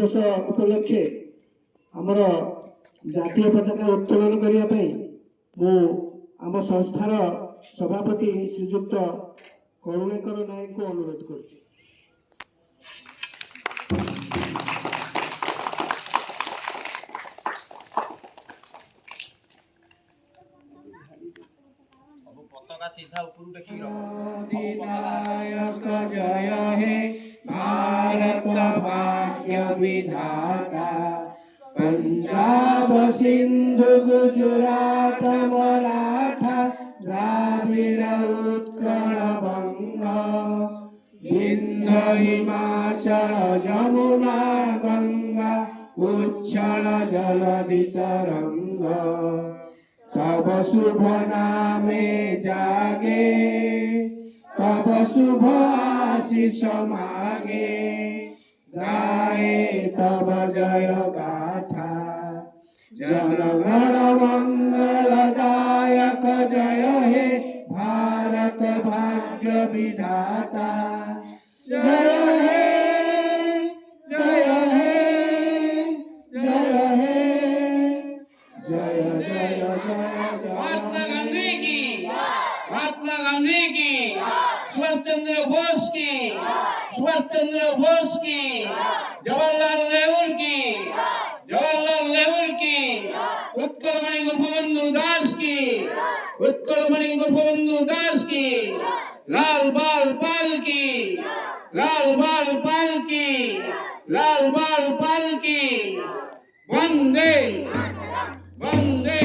दिवस उपलक्षे आमर जातीय पताका उत्तोलन करने मु आम संस्थार सभापति श्रीजुक्त करुणाकर नायक को अनुरोध करुच्ची। पताका सीधा ऊपर देखी अधिनायक जय हे भारत भाग्य विधाता पंजाब सिंधु गुजरात मराठा द्राविड़ उत्कल बंग विंध्य हिमाचल जमुना गंगा उच्छल जलधि तरंग तब शुभ नामे जागे तब शुभ आशीष मागे गाए तब जय गाथा जनगण मंगलदायक जय हे भारत भाग्य विधाता जय हे जय हे जय हे जय जय जय महात्मा गांधी की महात्मा गांधी की सुभाष चंद्र बोस की सुभाष चंद्र बोस की जवाहरलाल नेहरू की जवाहरलाल नेहरू की उत्कलमणि गोपबंधु दास की उत्कलमणि गोपबंधु दास की लाल बाल पाल की लाल बाल पाल की लाल बाल पाल की वंदे वंदे वंदे।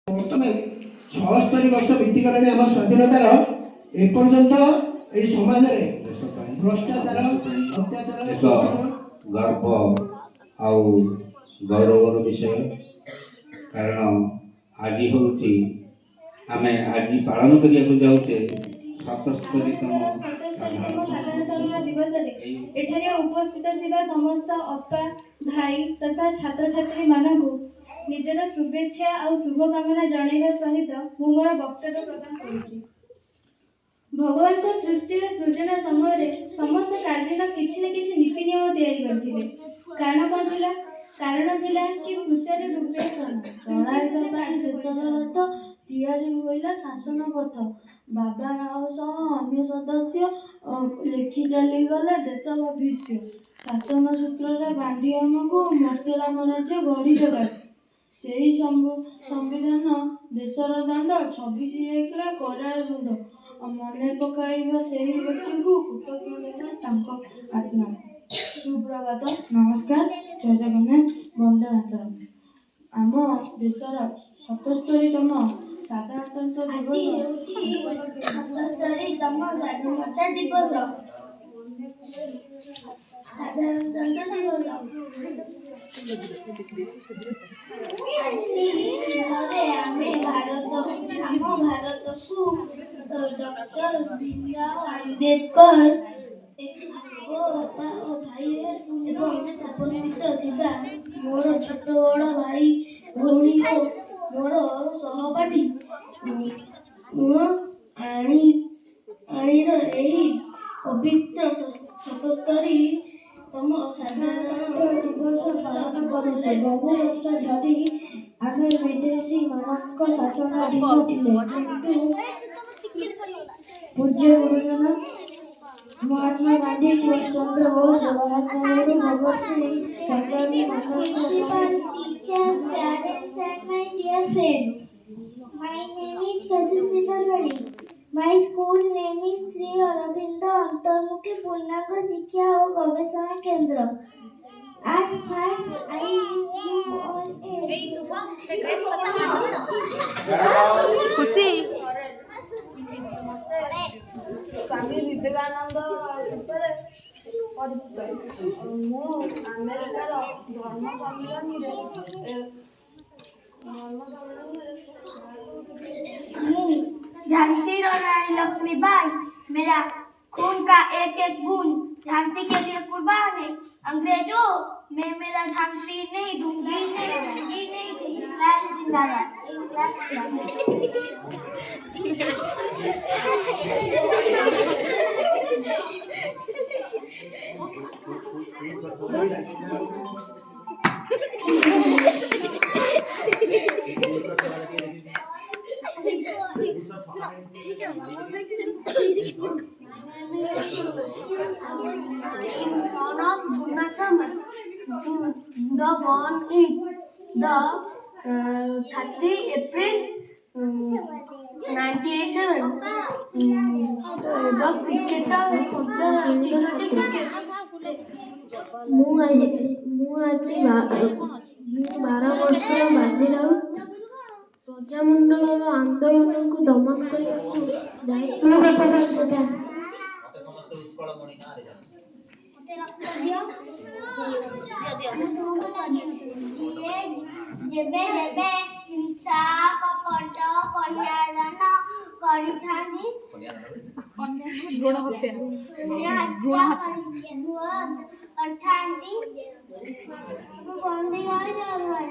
बर्तमान 76 वर्ष बीतीगलानी आम स्वाधीनतार एपर्यंत ये समाज में भ्रष्टाचार अत्याचार गर्व आउ गौरवर विषय कारण आज हूँ आम आज पालन करने 77तम साधारणतन्त्र दिवस एठारे उपस्थित थिबा समस्त अपा भाई तथा छात्र छात्री मानकु निजर शुभेच्छा और शुभकामना जणाइबा सहित मु मोर वक्तव्य प्रदान करुछि। भगवान को सृष्टि सृजना समय समस्त कार्य किछि न किछि नीति नियम तैयारी करथिले। कारण कोन थिला? कारण थिला कि सुचारू रूपे चलाइबा ପାଇଁ देशर रथ तैयारी होइला शासन पथ बाबा राव सह अन्य सदस्य लेखि चली गले देश भविष्य शासन सूत्र बांधी आमको मर्त्यराम राज्य गढ़ी जगह से संविधान देशर दाण्ड 26/1 करार दंड मन पकाइबा से व्यक्ति को कृतज्ञता आत्मा। सुप्रभात नमस्कार जय जगन्नाथ वंदे मातरम। आम देशर 77तम साधारणतन्त्र दिवस साधारणतन्त्र दिवस आमे भारत को डॉक्टर भीमराव अम्बेडकर भाई उपस्थित थिबा मोर छोट बड़ भाई भौणी मोर सहपाठी आणीर एही पवित्र 77तम साधारणतन्त्र दिवस पालन करुले। बहु वर्ष धरी आमे विदेशी ମାନଙ୍କ ଶାସନାଧୀନ ଥିଲେ କିନ୍ତୁ ପୂଜ୍ୟ ଗୁରୁଜନ महात्मा गांधी सुभाष चंद्र बोस जवाहरलाल नेहरू भगत सिंह सरदार My name is Kasisita Gadi. My school name is Sri Aurobindo Antarmukhi Purnanga Shiksha और गवेषणा केंद्र. At first I used to on a ଖୁସି ସ୍ୱାମୀ ବିବେକାନନ୍ଦ ଉପରେ ପରିଚିତ। ମୁଁ ଆମେରିକାର ଧର୍ମ ସମ୍ମିଳନୀରେ झांसी रानी लक्ष्मीबाई मेरा खून का एक एक बूंद झांसी के लिए कुर्बान है। अंग्रेजों मैं मेरा झांसी नहीं दूंगी, नहीं दूंगी, नहीं दूंगी। जिंदाबाद। Son of Buna Sama, the born in the 30 April 1987. The cricketer ମୁଁ ଆଜି 12 ବର୍ଷର ବାଜି ରାଉତ ପ୍ରଜାମଣ୍ଡଳର ଆନ୍ଦୋଳନକୁ ଦମନ କରିବାକୁ ଯାଇଥିଲି। ଯେବେ ଯେବେ ହିଂସା କପଟ କନ୍ୟାଦାନ କରିଥାନ୍ତି କରିଥାନ୍ତି ବନ୍ଦୀ ହୋଇଯାଏ।